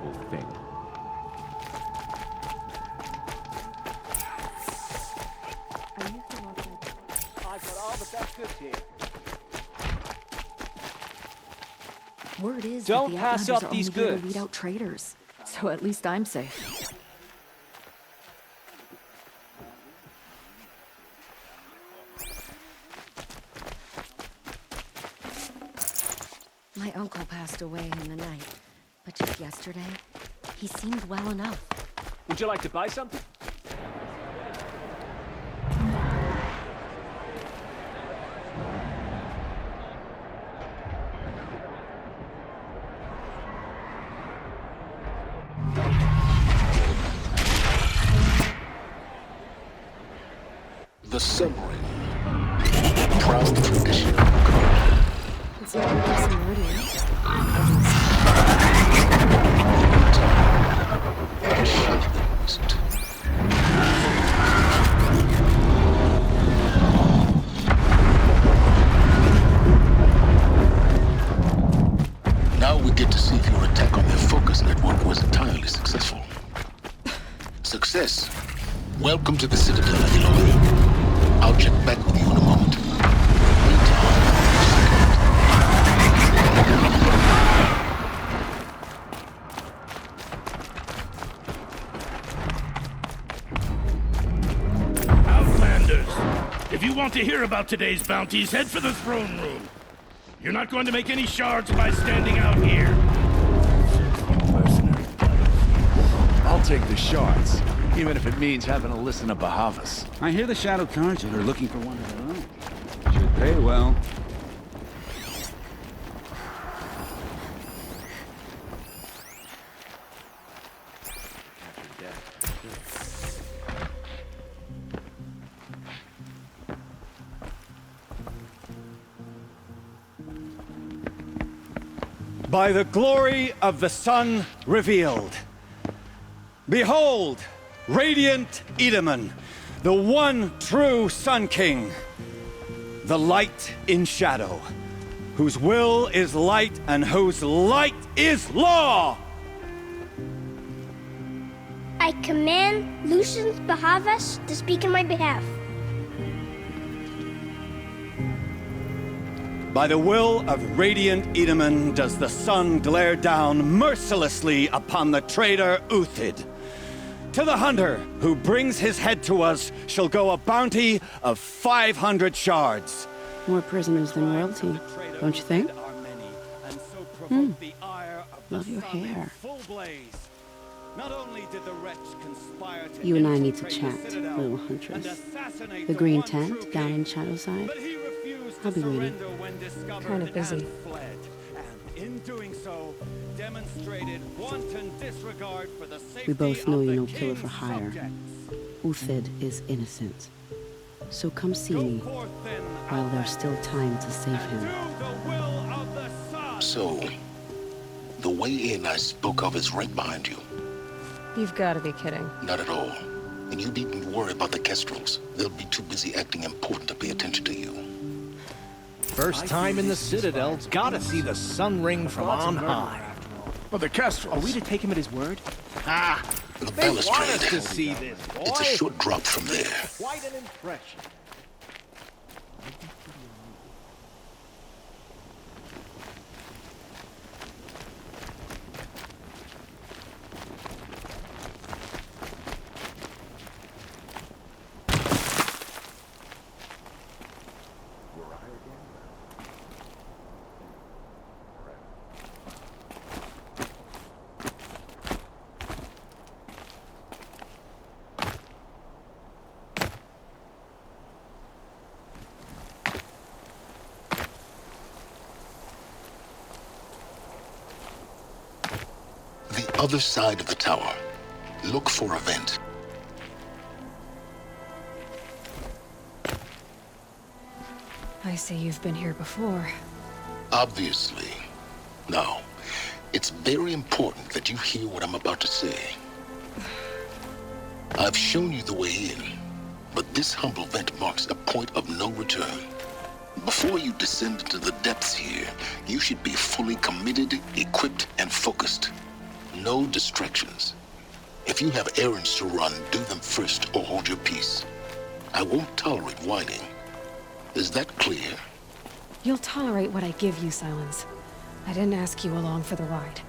whole thing. I've got all the best goods here. Word is Don't that the pass Outlanders up are these only here to goods. weed out traitors. So at least I'm safe. My uncle passed away in the night, but just yesterday, he seemed well enough. Would you like to buy something? The Sun Ring. Proud tradition. It's like we got some word in. Now we get to see if your attack on their focus network was entirely successful. Success. Welcome to the Citadel, Aloy. I'll check back with you in a moment. Outlanders! If you want to hear about today's bounties, head for the throne room. You're not going to make any shards by standing out here. Mercenary. I'll take the shards, even if it means having to listen to Bahavas. I hear the Shadow Conjure are looking for one of their own. Should pay well. By the glory of the sun revealed. Behold, radiant Edaman, the one true Sun King. The light in shadow, whose will is light and whose light is law! I command Lucius Bahavas to speak in my behalf. By the will of radiant Edaman does the sun glare down mercilessly upon the traitor Uthid. To the hunter who brings his head to us shall go a bounty of 500 shards. More prisoners than royalty, don't you think? Love your hair. You and I need to chat, little huntress. The green tent down in Shadowside. I'll be waiting. Kind of busy. We both know you're no killer for hire. Uthid is innocent. So come see me while there's still time to save him. So, the way in I spoke of is right behind you. You've got to be kidding. Not at all. And you needn't worry about the Kestrels. They'll be too busy acting important to pay attention to you. First time in the Citadel, gotta see the Sun Ring from on high. Well, the Kestrels. Are we to take him at his word? The They want us balustrade. to see this, boy. It's a short drop from there. Quite an impression. The other side of the tower. Look for a vent. I see you've been here before. Obviously. Now, it's very important that you hear what I'm about to say. I've shown you the way in, but this humble vent marks a point of no return. Before you descend into the depths here, you should be fully committed, equipped, and focused. No distractions. If you have errands to run, do them first or hold your peace. I won't tolerate whining. Is that clear? You'll tolerate what I give you, Silence. I didn't ask you along for the ride.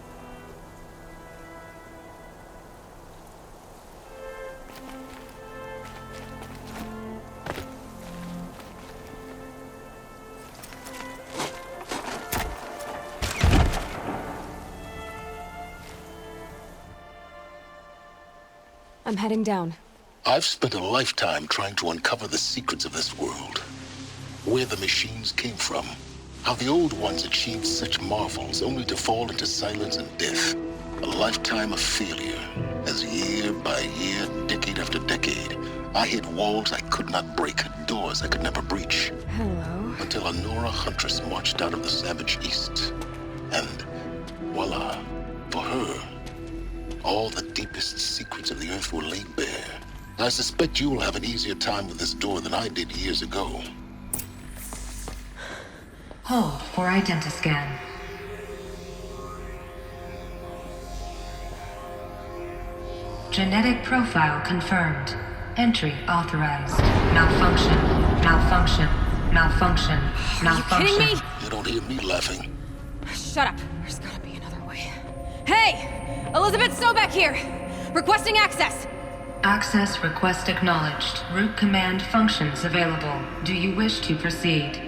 I'm heading down. I've spent a lifetime trying to uncover the secrets of this world. Where the machines came from. How the old ones achieved such marvels only to fall into silence and death. A lifetime of failure. As year by year, decade after decade, I hit walls I could not break, doors I could never breach. Hello. Until a Nora huntress marched out of the savage east. And voila, for her, all the deepest secrets of the earth were laid bare. I suspect you will have an easier time with this door than I did years ago. Hold for identiscan. Genetic profile confirmed. Entry authorized. Malfunction. Malfunction. Malfunction. Malfunction. Are you kidding me? You don't hear me laughing. Shut up. There's gotta be another way. Hey! Elizabeth Sobek here! Requesting access! Access request acknowledged. Root command functions available. Do you wish to proceed?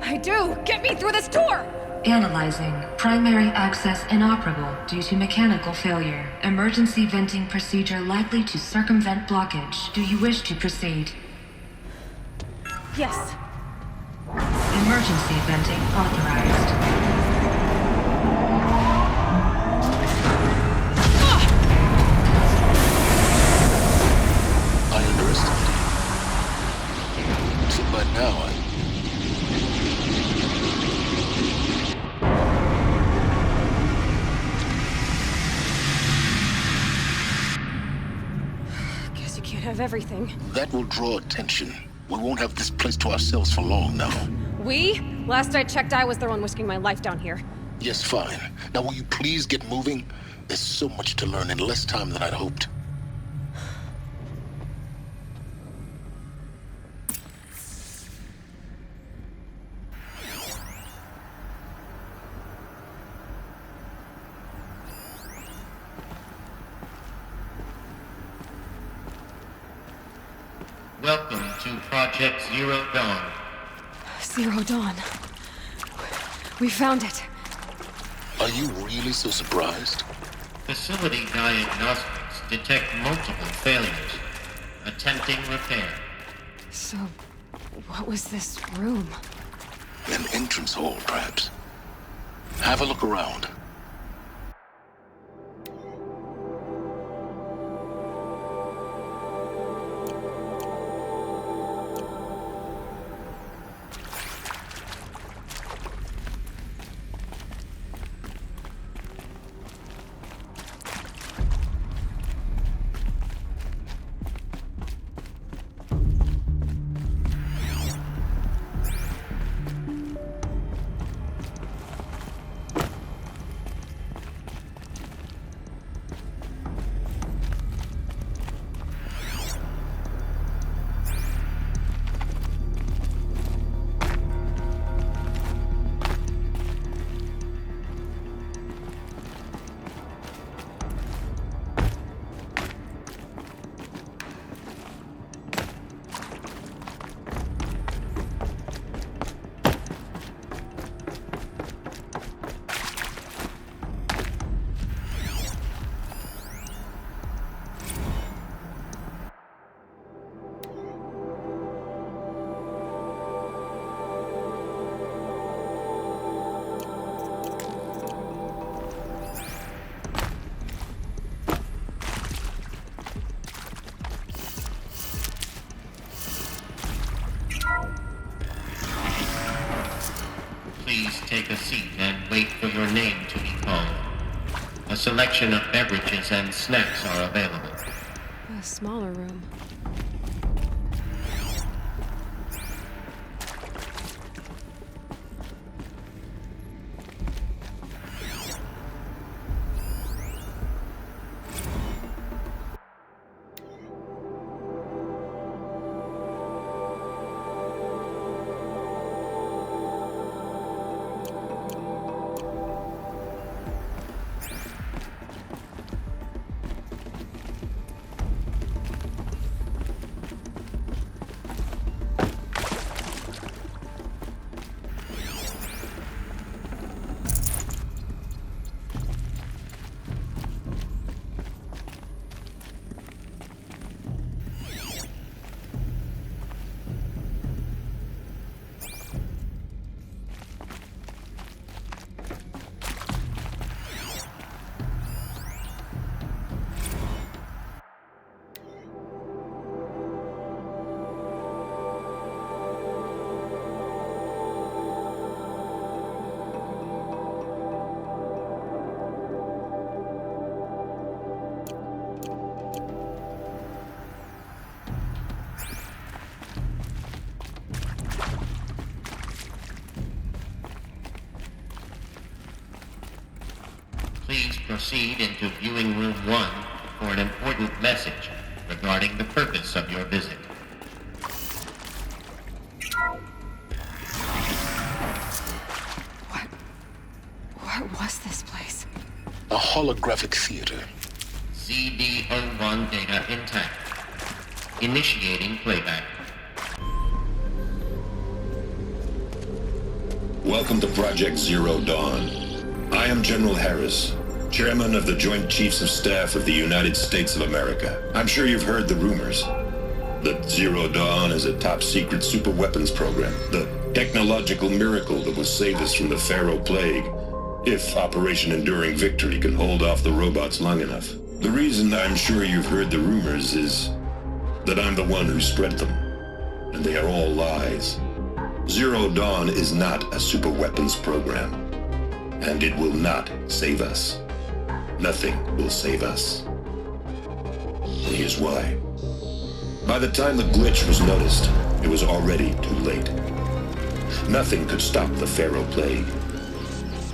I do! Get me through this door! Analyzing. Primary access inoperable due to mechanical failure. Emergency venting procedure likely to circumvent blockage. Do you wish to proceed? Yes. Emergency venting authorized. I underestimated. So by now, Guess you can't have everything. that will draw attention. We won't have this place to ourselves for long now. We? Last I checked, I was the one risking my life down here. Yes, fine. Now will you please get moving? There's so much to learn in less time than I'd hoped. Welcome to Project Zero Dawn. Zero Dawn. We found it. Are you really so surprised? Facility diagnostics detect multiple failures. Attempting repair. So, what was this room? An entrance hall, perhaps. Have a look around. Please take a seat and wait for your name to be called. A selection of beverages and snacks are available. A smaller room. proceed into viewing room 1 for an important message regarding the purpose of your visit. What was this place? A holographic theater. CD01 data intact. Initiating playback. Welcome to Project Zero Dawn. I am General Harris, Chairman of the Joint Chiefs of Staff of the United States of America. I'm sure you've heard the rumors that Zero Dawn is a top-secret super-weapons program, the technological miracle that will save us from the Pharaoh Plague, if Operation Enduring Victory can hold off the robots long enough. The reason I'm sure you've heard the rumors is that I'm the one who spread them, and they are all lies. Zero Dawn is not a super-weapons program, and it will not save us. Nothing will save us. And here's why. By the time the glitch was noticed, it was already too late. Nothing could stop the Pharaoh Plague.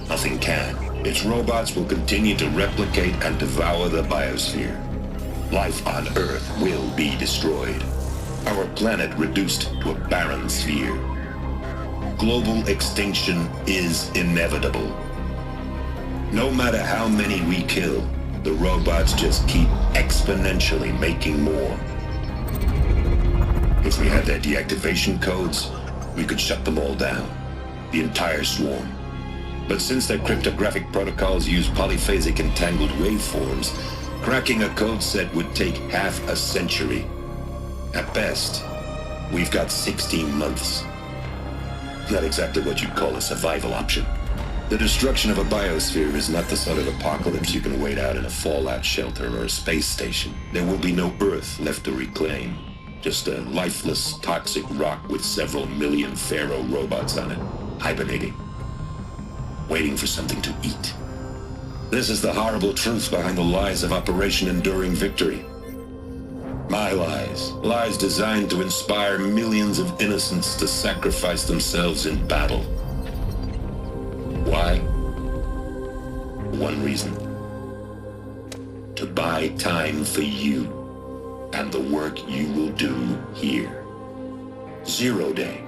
Nothing can. Its robots will continue to replicate and devour the biosphere. Life on Earth will be destroyed. Our planet reduced to a barren sphere. Global extinction is inevitable. No matter how many we kill, the robots just keep exponentially making more. If we had their deactivation codes, we could shut them all down. The entire swarm. But since their cryptographic protocols use polyphasic entangled waveforms, cracking a code set would take half a century. At best, we've got 16 months. Not exactly what you'd call a survival option. The destruction of a biosphere is not the sort of apocalypse you can wait out in a fallout shelter or a space station. There will be no Earth left to reclaim. Just a lifeless, toxic rock with several million Pharaoh robots on it, hibernating. Waiting for something to eat. This is the horrible truth behind the lies of Operation Enduring Victory. My lies. Lies designed to inspire millions of innocents to sacrifice themselves in battle. Why? One reason. To buy time for you and the work you will do here. Zero Day.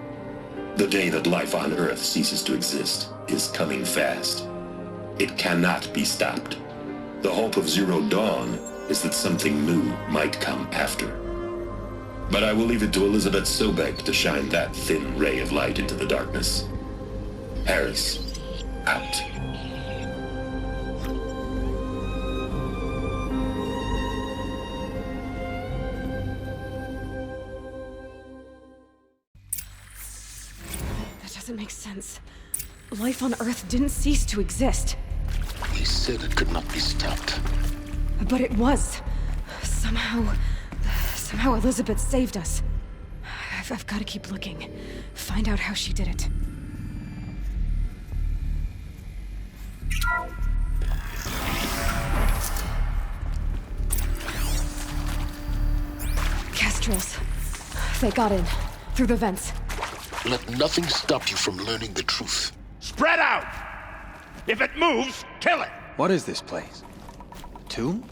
The day that life on Earth ceases to exist is coming fast. It cannot be stopped. The hope of Zero Dawn is that something new might come after. But I will leave it to Elizabeth Sobek to shine that thin ray of light into the darkness. Harris, out. That doesn't make sense. Life on Earth didn't cease to exist. We said it could not be stopped. But it was. Somehow Elizabeth saved us. I've got to keep looking. Find out how she did it. Kestrels. They got in. Through the vents. Let nothing stop you from learning the truth. Spread out! If it moves, kill it! What is this place? A tomb?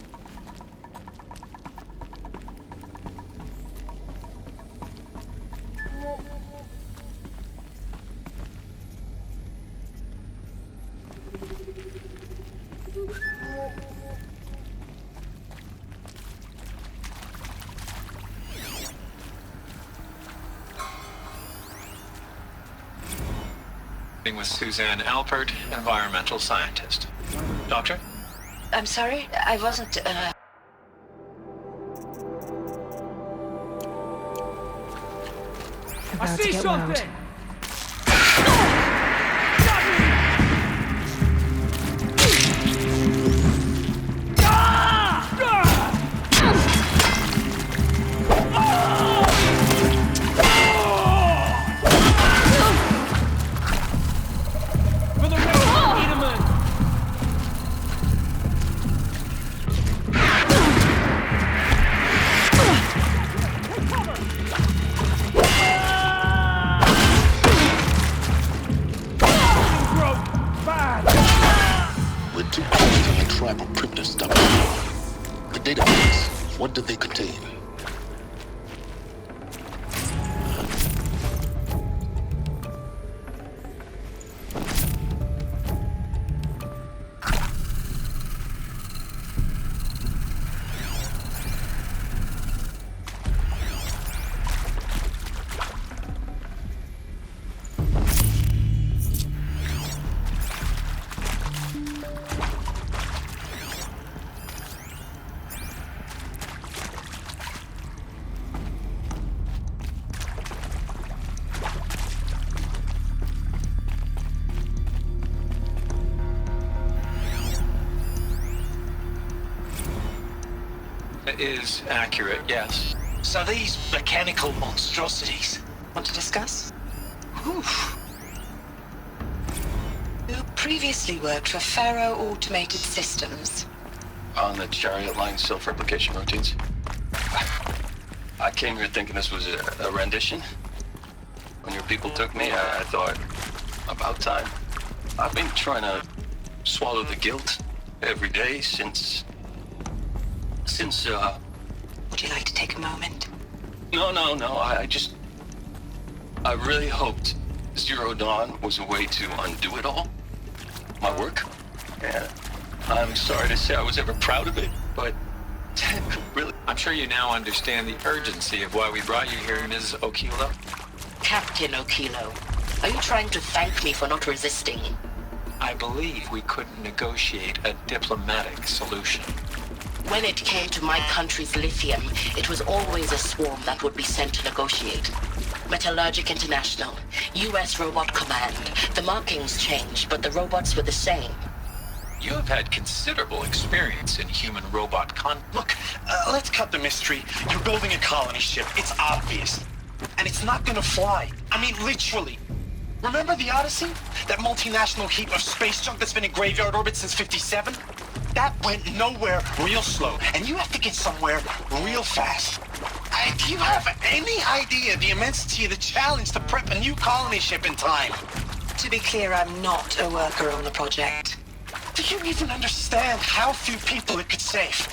With Suzanne Alpert, environmental scientist. Doctor? I'm sorry, I wasn't, About to get wound. is accurate, yes. So these mechanical monstrosities... Want to discuss? Oof. You previously worked for Faro Automated Systems. On the Chariot Line self-replication routines. I came here thinking this was a rendition. When your people took me, I thought, about time. I've been trying to swallow the guilt every day since... Would you like to take a moment? No, I really hoped Zero Dawn was a way to undo it all. My work. And I'm sorry to say I was ever proud of it, but really... I'm sure you now understand the urgency of why we brought you here, Ms. Okilo. Captain Okilo, are you trying to thank me for not resisting? I believe we couldn't negotiate a diplomatic solution. When it came to my country's lithium, it was always a swarm that would be sent to negotiate. Metallurgic International, U.S. Robot Command. The markings changed, but the robots were the same. You have had considerable experience in human-robot Look, let's cut the mystery. You're building a colony ship. It's obvious. And it's not gonna fly. I mean, literally. Remember the Odyssey? That multinational heap of space junk that's been in graveyard orbit since '57? That went nowhere real slow, and you have to get somewhere real fast. Do you have any idea the immensity of the challenge to prep a new colony ship in time? To be clear, I'm not a worker on the project. Do you even understand how few people it could save?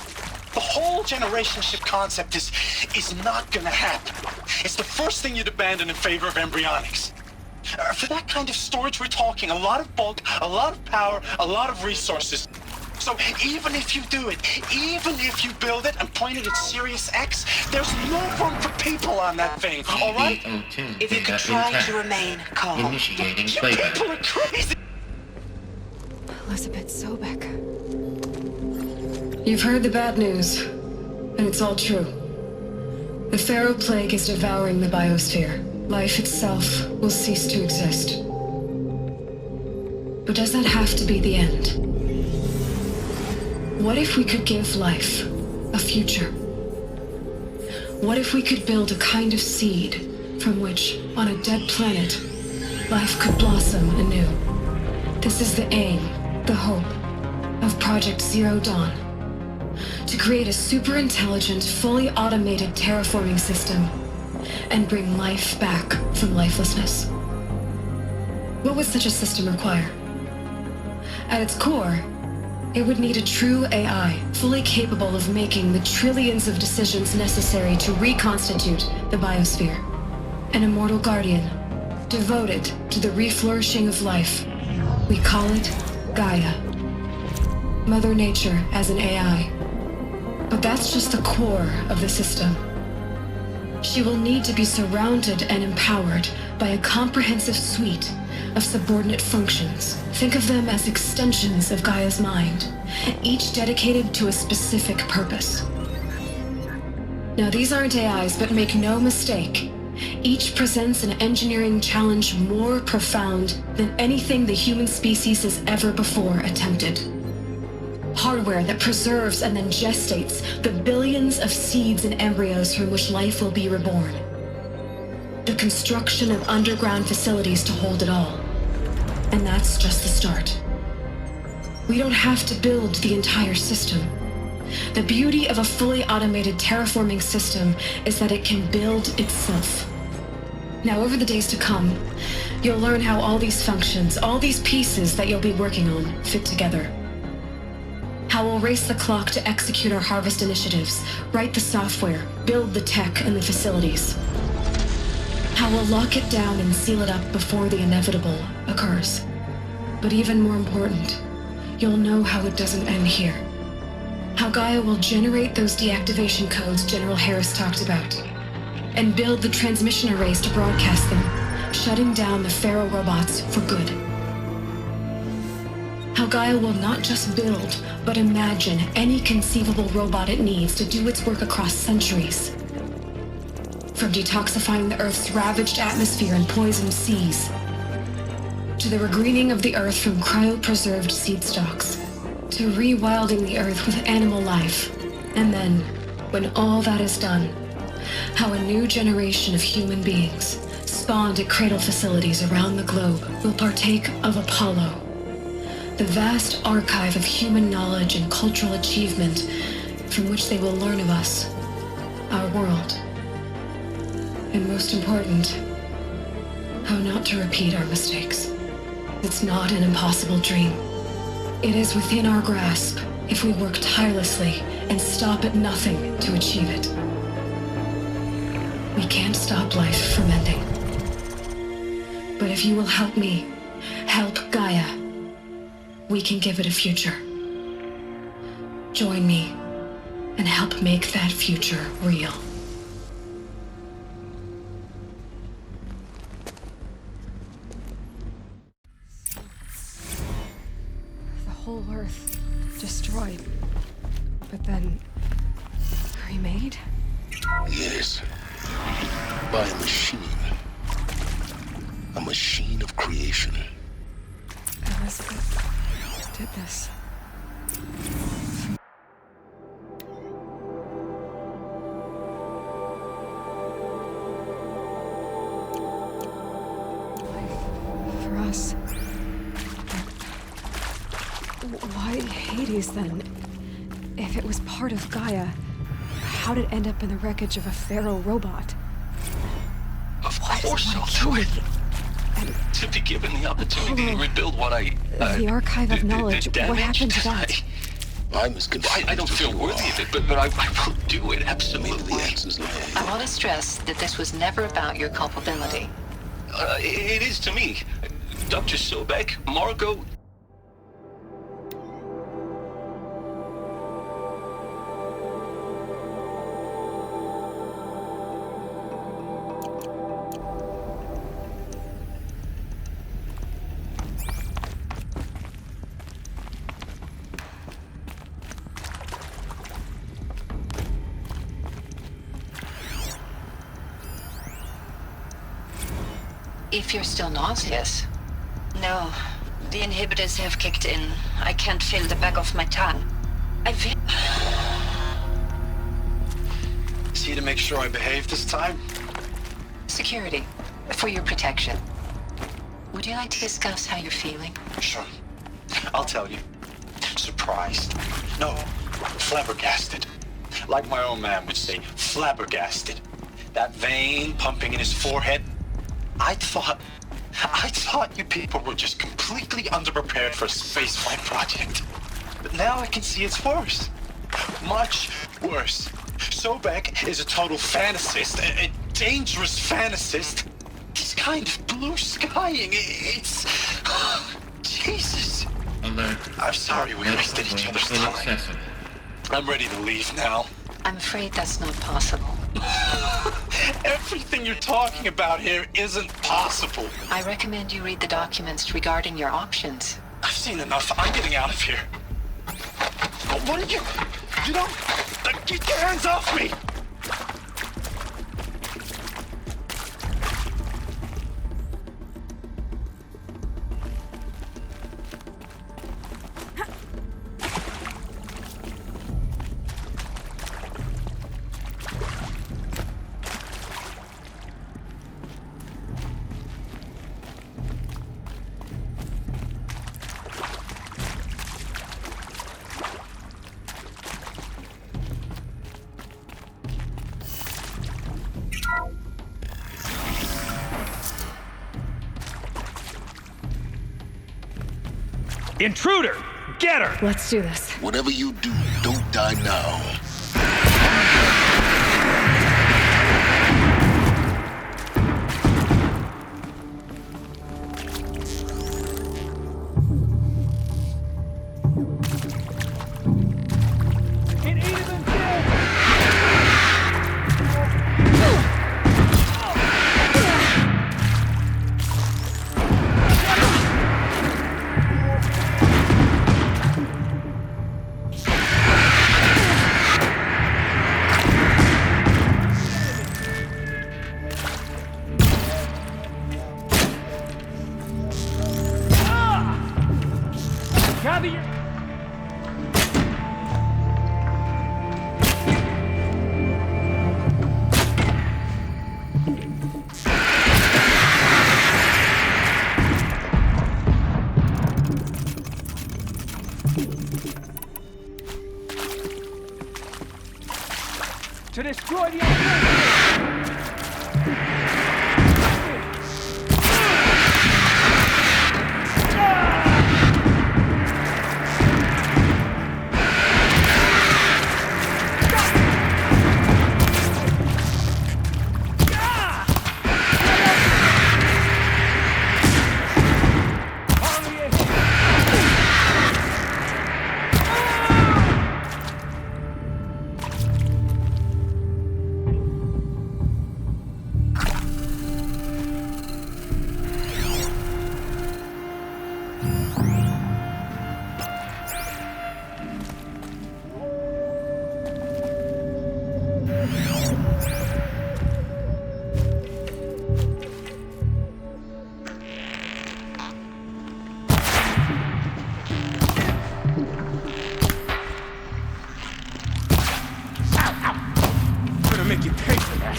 The whole generation ship concept is not gonna happen. It's the first thing you'd abandon in favor of embryonics. For that kind of storage, we're talking a lot of bulk, a lot of power, a lot of resources. So even if you do it, even if you build it and point it at Sirius X, there's no room for people on that thing, all right? If you could try to remain calm. Initiating You playback. people are crazy! Elizabeth Sobek. You've heard the bad news, and it's all true. The Pharaoh Plague is devouring the biosphere. Life itself will cease to exist. But does that have to be the end? What if we could give life a future? What if we could build a kind of seed from which, on a dead planet, life could blossom anew? This is the aim, the hope, of Project Zero Dawn. To create a super-intelligent, fully automated terraforming system and bring life back from lifelessness. What would such a system require? At its core, it would need a true AI, fully capable of making the trillions of decisions necessary to reconstitute the biosphere. An immortal guardian, devoted to the reflourishing of life. We call it Gaia. Mother Nature as an AI. But that's just the core of the system. She will need to be surrounded and empowered by a comprehensive suite of subordinate functions. Think of them as extensions of Gaia's mind, each dedicated to a specific purpose. Now, these aren't AIs, but make no mistake, each presents an engineering challenge more profound than anything the human species has ever before attempted. Hardware that preserves and then gestates the billions of seeds and embryos from which life will be reborn. The construction of underground facilities to hold it all. And that's just the start. We don't have to build the entire system. The beauty of a fully automated terraforming system is that it can build itself. Now, over the days to come, you'll learn how all these functions, all these pieces that you'll be working on, fit together. How we'll race the clock to execute our harvest initiatives, write the software, build the tech and the facilities. How we'll lock it down and seal it up before the inevitable occurs. But even more important, you'll know how it doesn't end here. How Gaia will generate those deactivation codes General Harris talked about, and build the transmission arrays to broadcast them, shutting down the Pharaoh robots for good. How Gaia will not just build, but imagine any conceivable robot it needs to do its work across centuries. From detoxifying the Earth's ravaged atmosphere and poisoned seas, to the regreening of the Earth from cryopreserved seed stalks, to rewilding the Earth with animal life, and then when all that is done, how a new generation of human beings, spawned at cradle facilities around the globe, will partake of Apollo, the vast archive of human knowledge and cultural achievement from which they will learn of us, our world, and most important, how not to repeat our mistakes. It's not an impossible dream. It is within our grasp if we work tirelessly and stop at nothing to achieve it. We can't stop life from ending. But if you will help me, help Gaia, we can give it a future. Join me and help make that future real. The whole Earth destroyed, but then remade? Yes. By a machine. A machine of creation. Elizabeth did this. For us. Why Hades then? If it was part of Gaia, how did it end up in the wreckage of a Pharaoh robot? Of course I'll do it. To be given the opportunity to rebuild what the archive of knowledge. What happened to that? I'm as confused. I don't feel worthy of it, but I will do it, absolutely. I want to stress that this was never about your culpability. It is to me. Dr. Sobek, Margot... If you're still nauseous. No, the inhibitors have kicked in. I can't feel the back of my tongue. See to make sure I behave this time? Security, for your protection. Would you like to discuss how you're feeling? Sure. I'll tell you. Surprised. No, flabbergasted. Like my own man would say, flabbergasted. That vein pumping in his forehead. I thought you people were just completely underprepared for a spaceflight project. But now I can see it's worse. Much worse. Sobek is a total fantasist, a dangerous fantasist. He's kind of blue skying. It's... Jesus. Alert. I'm sorry we wasted each other's time. I'm ready to leave now. I'm afraid that's not possible. Everything you're talking about here isn't possible. I recommend you read the documents regarding your options. I've seen enough. I'm getting out of here. What are you... You don't... Get your hands off me! Intruder! Get her! Let's do this. Whatever you do, don't die now. Make you pay for that.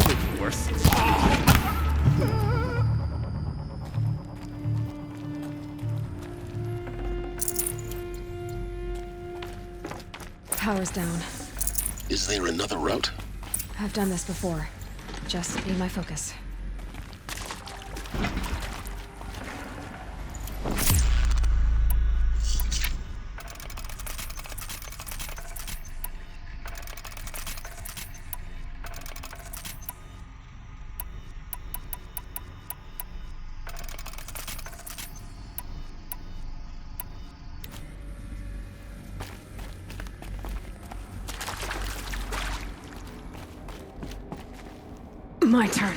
It's worse. Power's down. Is there another route? I've done this before. Just be my focus. My turn.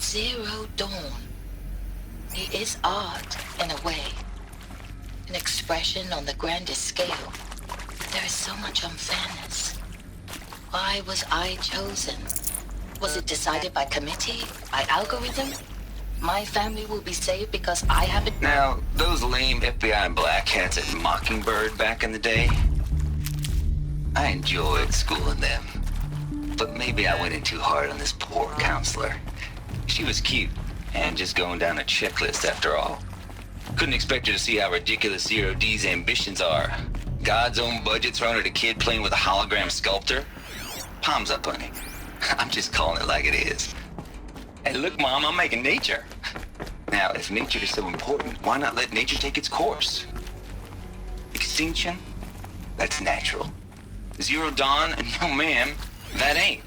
Zero Dawn. It is art, in a way. An expression on the grandest scale. But there is so much unfairness. Why was I chosen? Was it decided by committee? By algorithm? My family will be saved because I have it. Now, those lame FBI black hats at Mockingbird back in the day, I enjoyed schooling them. But maybe I went in too hard on this poor counselor. She was cute, and just going down a checklist after all. Couldn't expect her to see how ridiculous Zero D's ambitions are. God's own budget thrown at a kid playing with a hologram sculptor? Palms up, honey. I'm just calling it like it is. Hey, look, Mom, I'm making nature. Now, if nature is so important, why not let nature take its course? Extinction? That's natural. Zero Dawn? No, ma'am, that ain't.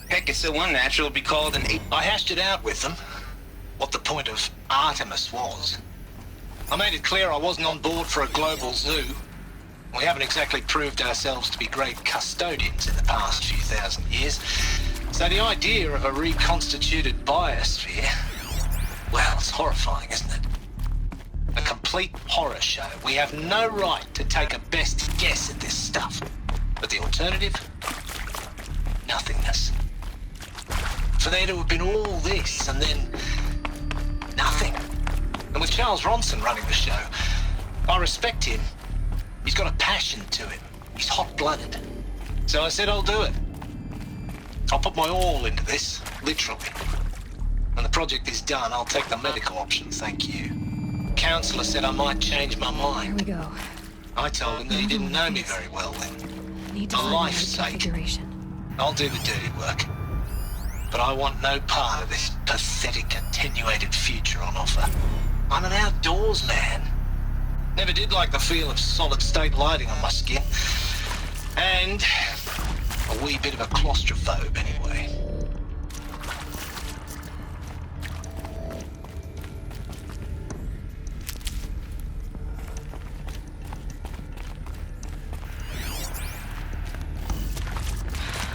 Heck, it's so unnatural it'd be called an ape. I hashed it out with them, what the point of Artemis was. I made it clear I wasn't on board for a global zoo. We haven't exactly proved ourselves to be great custodians in the past few thousand years. So the idea of a reconstituted biosphere, well, it's horrifying, isn't it? A complete horror show. We have no right to take a best guess at this stuff. But the alternative? Nothingness. For there to have been all this and then nothing. And with Charles Ronson running the show, I respect him. He's got a passion to him. He's hot-blooded. So I said I'll do it. I'll put my all into this, literally. When the project is done, I'll take the medical option, thank you. Counselor said I might change my mind. Here we go. I told him that he didn't know me very well then. Need to For find life's the right sake. configuration. I'll do the dirty work. But I want no part of this pathetic, attenuated future on offer. I'm an outdoors man. Never did like the feel of solid-state lighting on my skin. And a wee bit of a claustrophobe, anyway.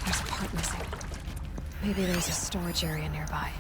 There's a part missing. Maybe there's a storage area nearby.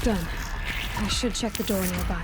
Done. I should check the door nearby.